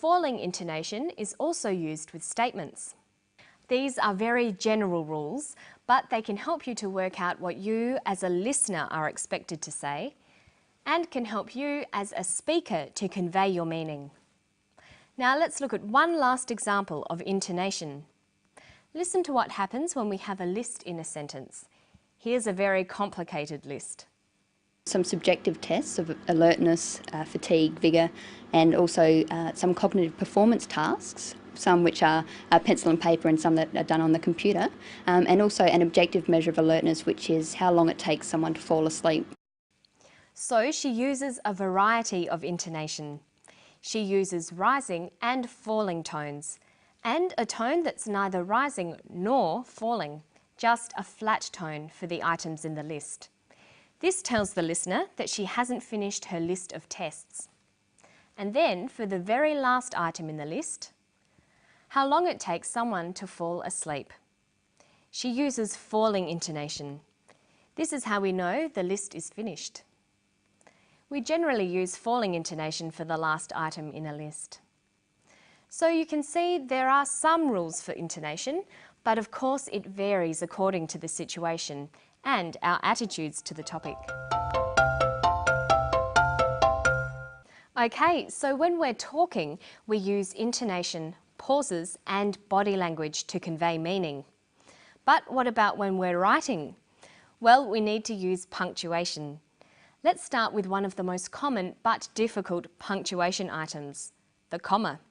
falling intonation is also used with statements. These are very general rules, but they can help you to work out what you as a listener are expected to say and can help you as a speaker to convey your meaning. Now let's look at one last example of intonation. Listen to what happens when we have a list in a sentence. Here's a very complicated list. Some subjective tests of alertness, fatigue, vigour, and also some cognitive performance tasks, some which are pencil and paper and some that are done on the computer, and also an objective measure of alertness, which is how long it takes someone to fall asleep. So she uses a variety of intonation. She uses rising and falling tones, and a tone that's neither rising nor falling, just a flat tone for the items in the list. This tells the listener that she hasn't finished her list of tests. And then for the very last item in the list, how long it takes someone to fall asleep. She uses falling intonation. This is how we know the list is finished. We generally use falling intonation for the last item in a list. So you can see there are some rules for intonation, but of course it varies according to the situation and our attitudes to the topic. Okay, so when we're talking, we use intonation, pauses and body language to convey meaning. But what about when we're writing? Well, we need to use punctuation. Let's start with one of the most common but difficult punctuation items, the comma.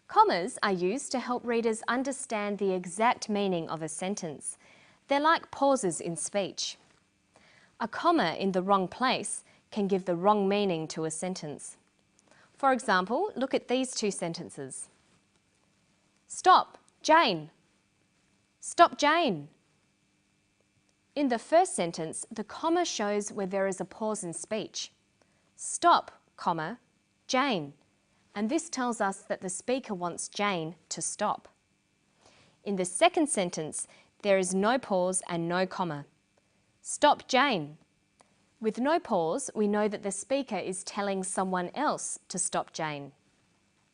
Commas are used to help readers understand the exact meaning of a sentence. They're like pauses in speech. A comma in the wrong place can give the wrong meaning to a sentence. For example, look at these two sentences. Stop, Jane. Stop, Jane. In the first sentence, the comma shows where there is a pause in speech. Stop, comma, Jane. And this tells us that the speaker wants Jane to stop. In the second sentence, there is no pause and no comma. Stop, Jane. With no pause, we know that the speaker is telling someone else to stop Jane.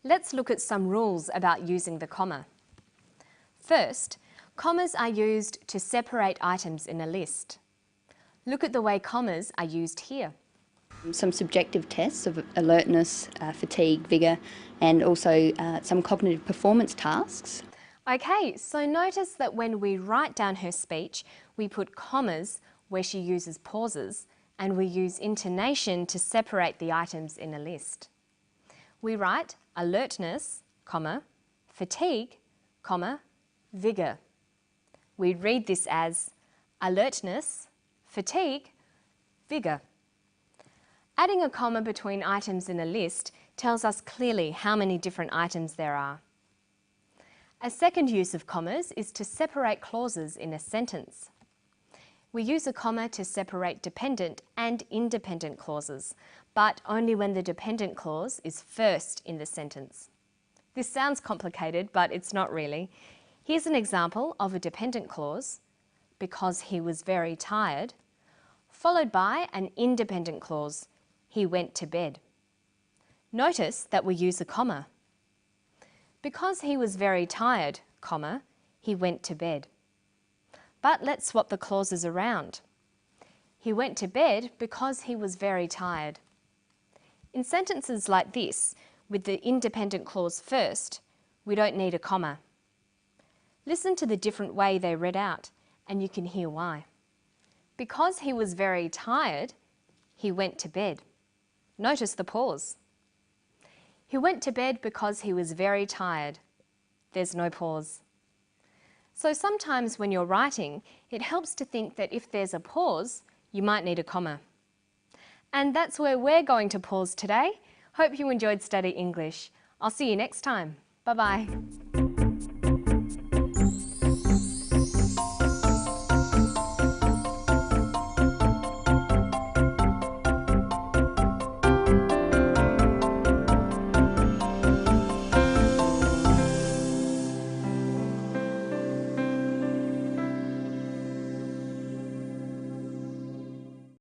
Let's look at some rules about using the comma. First, commas are used to separate items in a list. Look at the way commas are used here. Some subjective tests of alertness, fatigue, vigour, and also some cognitive performance tasks. Okay, so notice that when we write down her speech, we put commas where she uses pauses, and we use intonation to separate the items in a list. We write alertness, comma, fatigue, comma, vigour. We read this as alertness, fatigue, vigour. Adding a comma between items in a list tells us clearly how many different items there are. A second use of commas is to separate clauses in a sentence. We use a comma to separate dependent and independent clauses, but only when the dependent clause is first in the sentence. This sounds complicated, but it's not really. Here's an example of a dependent clause, because he was very tired, followed by an independent clause, he went to bed. Notice that we use a comma. Because he was very tired, comma, he went to bed. But let's swap the clauses around. He went to bed because he was very tired. In sentences like this, with the independent clause first, we don't need a comma. Listen to the different way they read out, and you can hear why. Because he was very tired, he went to bed. Notice the pause. He went to bed because he was very tired. There's no pause. So sometimes when you're writing, it helps to think that if there's a pause, you might need a comma. And that's where we're going to pause today. Hope you enjoyed Study English. I'll see you next time. Bye-bye.